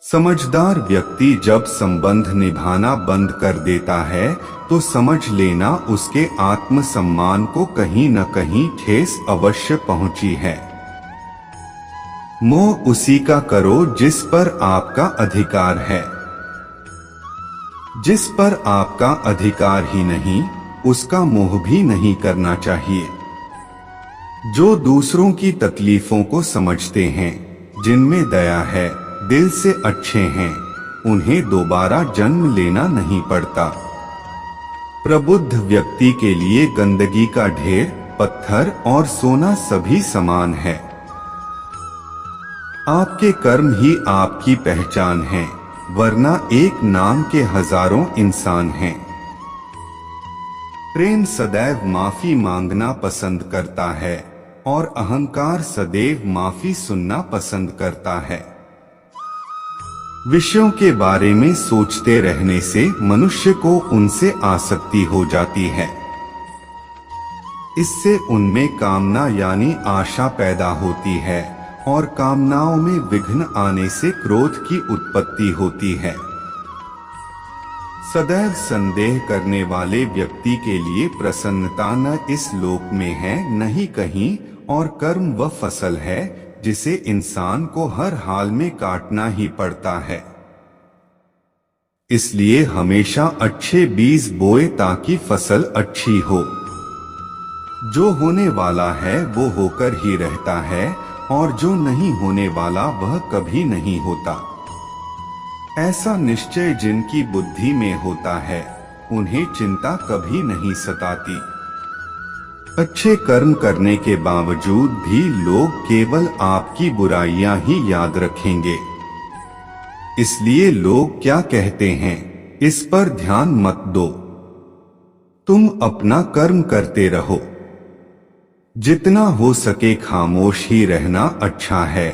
समझदार व्यक्ति जब संबंध निभाना बंद कर देता है तो समझ लेना उसके आत्मसम्मान को कहीं न कहीं ठेस अवश्य पहुंची है। मोह उसी का करो जिस पर आपका अधिकार है। जिस पर आपका अधिकार ही नहीं, उसका मोह भी नहीं करना चाहिए। जो दूसरों की तकलीफों को समझते हैं, जिनमें दया है, दिल से अच्छे हैं, उन्हें दोबारा जन्म लेना नहीं पड़ता। प्रबुद्ध व्यक्ति के लिए गंदगी का ढेर, पत्थर और सोना सभी समान है। आपके कर्म ही आपकी पहचान है, वरना एक नाम के हजारों इंसान हैं। प्रेम सदैव माफी मांगना पसंद करता है और अहंकार सदैव माफी सुनना पसंद करता है। विषयों के बारे में सोचते रहने से मनुष्य को उनसे आसक्ति हो जाती है। इससे उनमें कामना यानी आशा पैदा होती है और कामनाओं में विघ्न आने से क्रोध की उत्पत्ति होती है। सदैव संदेह करने वाले व्यक्ति के लिए प्रसन्नता न इस लोक में है न ही कहीं, और कर्म वह फसल है जिसे इंसान को हर हाल में काटना ही पड़ता है। इसलिए हमेशा अच्छे बीज बोए ताकि फसल अच्छी हो। जो होने वाला है वो होकर ही रहता है और जो नहीं होने वाला वह कभी नहीं होता। ऐसा निश्चय जिनकी बुद्धि में होता है, उन्हें चिंता कभी नहीं सताती। अच्छे कर्म करने के बावजूद भी लोग केवल आपकी बुराइयां ही याद रखेंगे। इसलिए लोग क्या कहते हैं, इस पर ध्यान मत दो। तुम अपना कर्म करते रहो। जितना हो सके खामोश ही रहना अच्छा है,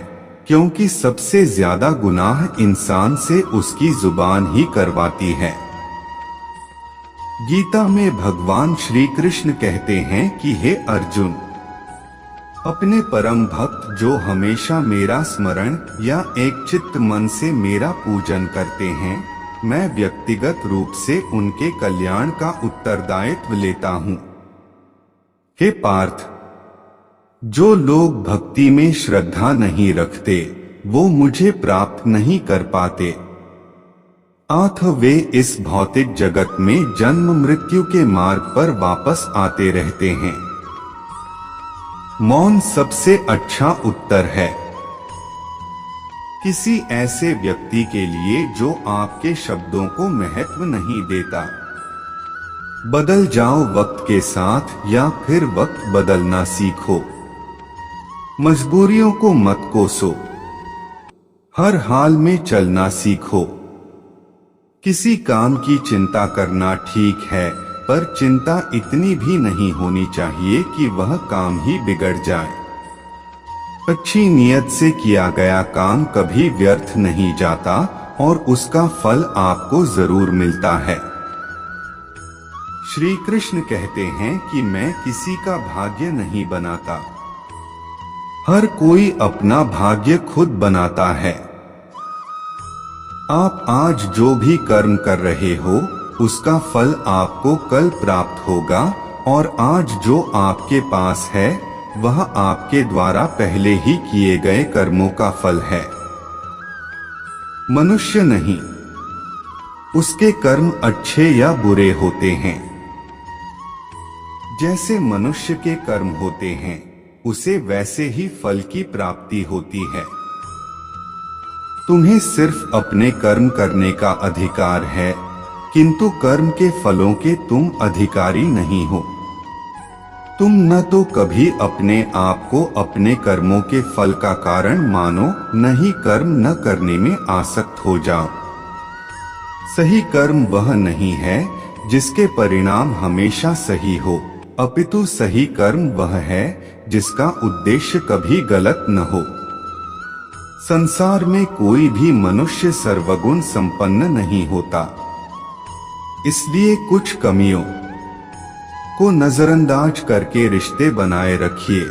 क्योंकि सबसे ज्यादा गुनाह इंसान से उसकी जुबान ही करवाती है। गीता में भगवान श्री कृष्ण कहते हैं कि हे अर्जुन, अपने परम भक्त जो हमेशा मेरा स्मरण या एक चित्त मन से मेरा पूजन करते हैं, मैं व्यक्तिगत रूप से उनके कल्याण का उत्तरदायित्व लेता हूँ। हे पार्थ, जो लोग भक्ति में श्रद्धा नहीं रखते वो मुझे प्राप्त नहीं कर पाते। अथ वे इस भौतिक जगत में जन्म मृत्यु के मार्ग पर वापस आते रहते हैं। मौन सबसे अच्छा उत्तर है। किसी ऐसे व्यक्ति के लिए जो आपके शब्दों को महत्व नहीं देता। बदल जाओ वक्त के साथ या फिर वक्त बदलना सीखो। मजबूरियों को मत कोसो। हर हाल में चलना सीखो। किसी काम की चिंता करना ठीक है, पर चिंता इतनी भी नहीं होनी चाहिए कि वह काम ही बिगड़ जाए। अच्छी नियत से किया गया काम कभी व्यर्थ नहीं जाता और उसका फल आपको जरूर मिलता है। श्री कृष्ण कहते हैं कि मैं किसी का भाग्य नहीं बनाता। हर कोई अपना भाग्य खुद बनाता है। आप आज जो भी कर्म कर रहे हो उसका फल आपको कल प्राप्त होगा, और आज जो आपके पास है वह आपके द्वारा पहले ही किए गए कर्मों का फल है। मनुष्य नहीं, उसके कर्म अच्छे या बुरे होते हैं। जैसे मनुष्य के कर्म होते हैं, उसे वैसे ही फल की प्राप्ति होती है। तुम्हें सिर्फ अपने कर्म करने का अधिकार है, किंतु कर्म के फलों के तुम अधिकारी नहीं हो। तुम न तो कभी अपने आप को अपने कर्मों के फल का कारण मानो, न ही कर्म न करने में आसक्त हो जाओ। सही कर्म वह नहीं है जिसके परिणाम हमेशा सही हो, अपितु सही कर्म वह है जिसका उद्देश्य कभी गलत न हो। संसार में कोई भी मनुष्य सर्वगुण संपन्न नहीं होता। इसलिए कुछ कमियों को नजरअंदाज करके रिश्ते बनाए रखिए।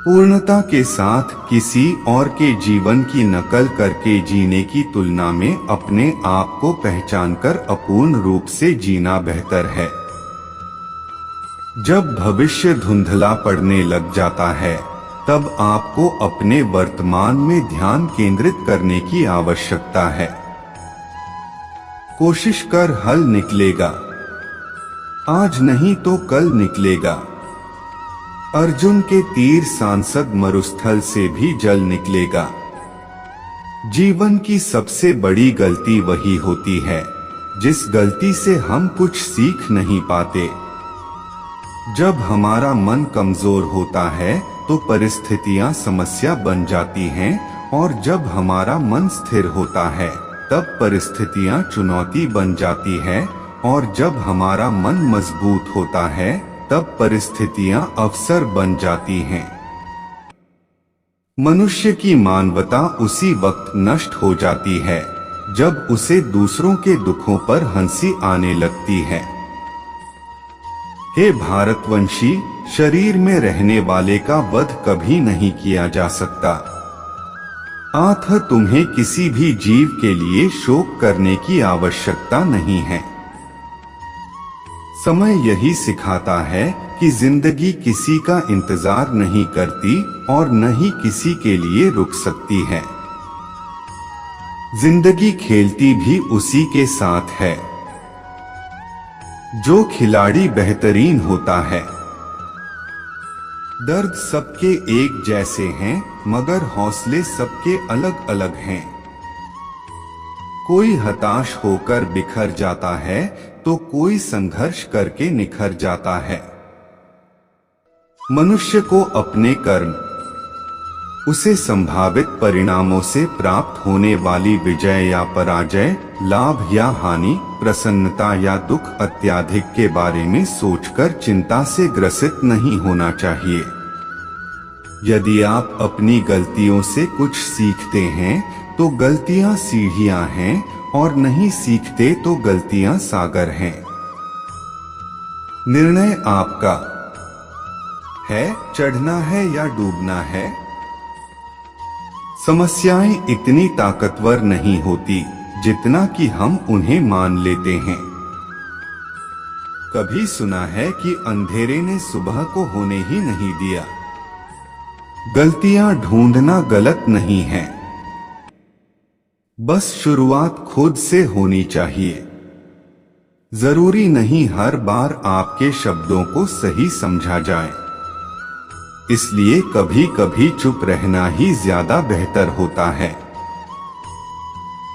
पूर्णता के साथ किसी और के जीवन की नकल करके जीने की तुलना में अपने आप को पहचानकर अपूर्ण रूप से जीना बेहतर है। जब भविष्य धुंधला पड़ने लग जाता है, तब आपको अपने वर्तमान में ध्यान केंद्रित करने की आवश्यकता है। कोशिश कर, हल निकलेगा। आज नहीं तो कल निकलेगा। अर्जुन के तीर सांसद मरुस्थल से भी जल निकलेगा। जीवन की सबसे बड़ी गलती वही होती है जिस गलती से हम कुछ सीख नहीं पाते। जब हमारा मन कमजोर होता है तो परिस्थितियां समस्या बन जाती हैं, और जब हमारा मन स्थिर होता है तब परिस्थितियां चुनौती बन जाती है, और जब हमारा मन मजबूत होता है तब परिस्थितियां अवसर बन जाती हैं। मनुष्य की मानवता उसी वक्त नष्ट हो जाती है जब उसे दूसरों के दुखों पर हंसी आने लगती है। हे भारतवंशी, शरीर में रहने वाले का वध कभी नहीं किया जा सकता। अतः तुम्हें किसी भी जीव के लिए शोक करने की आवश्यकता नहीं है। समय यही सिखाता है कि जिंदगी किसी का इंतजार नहीं करती और न ही किसी के लिए रुक सकती है। जिंदगी खेलती भी उसी के साथ है जो खिलाड़ी बेहतरीन होता है। दर्द सबके एक जैसे हैं, मगर हौसले सबके अलग अलग हैं। कोई हताश होकर बिखर जाता है तो कोई संघर्ष करके निखर जाता है। मनुष्य को अपने कर्म, उसे संभावित परिणामों से प्राप्त होने वाली विजय या पराजय, लाभ या हानि, प्रसन्नता या दुख अत्यधिक के बारे में सोचकर चिंता से ग्रसित नहीं होना चाहिए। यदि आप अपनी गलतियों से कुछ सीखते हैं तो गलतियां सीढ़ियां हैं, और नहीं सीखते तो गलतियां सागर हैं। निर्णय आपका है, चढ़ना है या डूबना है। समस्याएं इतनी ताकतवर नहीं होती जितना कि हम उन्हें मान लेते हैं। कभी सुना है कि अंधेरे ने सुबह को होने ही नहीं दिया। गलतियां ढूंढना गलत नहीं है, बस शुरुआत खुद से होनी चाहिए। जरूरी नहीं हर बार आपके शब्दों को सही समझा जाए, इसलिए कभी कभी चुप रहना ही ज्यादा बेहतर होता है।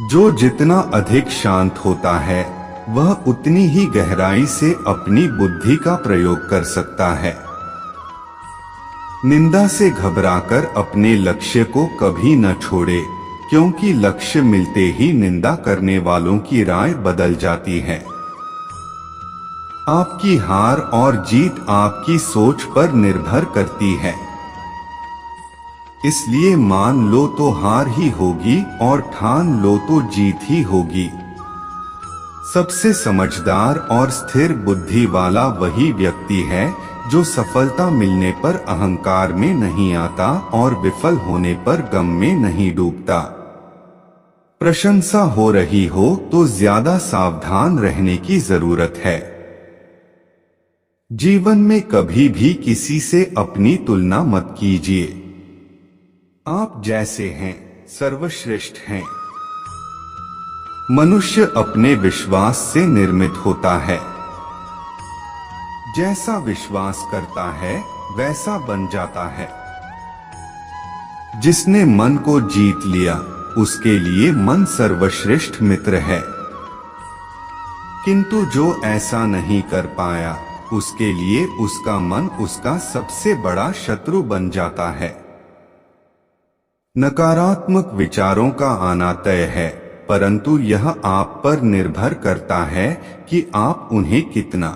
जो जितना अधिक शांत होता है वह उतनी ही गहराई से अपनी बुद्धि का प्रयोग कर सकता है। निंदा से घबराकर अपने लक्ष्य को कभी न छोड़े, क्योंकि लक्ष्य मिलते ही निंदा करने वालों की राय बदल जाती है। आपकी हार और जीत आपकी सोच पर निर्भर करती है। इसलिए मान लो तो हार ही होगी और ठान लो तो जीत ही होगी। सबसे समझदार और स्थिर बुद्धि वाला वही व्यक्ति है जो सफलता मिलने पर अहंकार में नहीं आता और विफल होने पर गम में नहीं डूबता। प्रशंसा हो रही हो तो ज्यादा सावधान रहने की जरूरत है। जीवन में कभी भी किसी से अपनी तुलना मत कीजिए। आप जैसे हैं सर्वश्रेष्ठ हैं। मनुष्य अपने विश्वास से निर्मित होता है। जैसा विश्वास करता है वैसा बन जाता है। जिसने मन को जीत लिया उसके लिए मन सर्वश्रेष्ठ मित्र है, किंतु जो ऐसा नहीं कर पाया उसके लिए उसका मन उसका सबसे बड़ा शत्रु बन जाता है। नकारात्मक विचारों का आना तय है, परंतु यह आप पर निर्भर करता है कि आप उन्हें कितना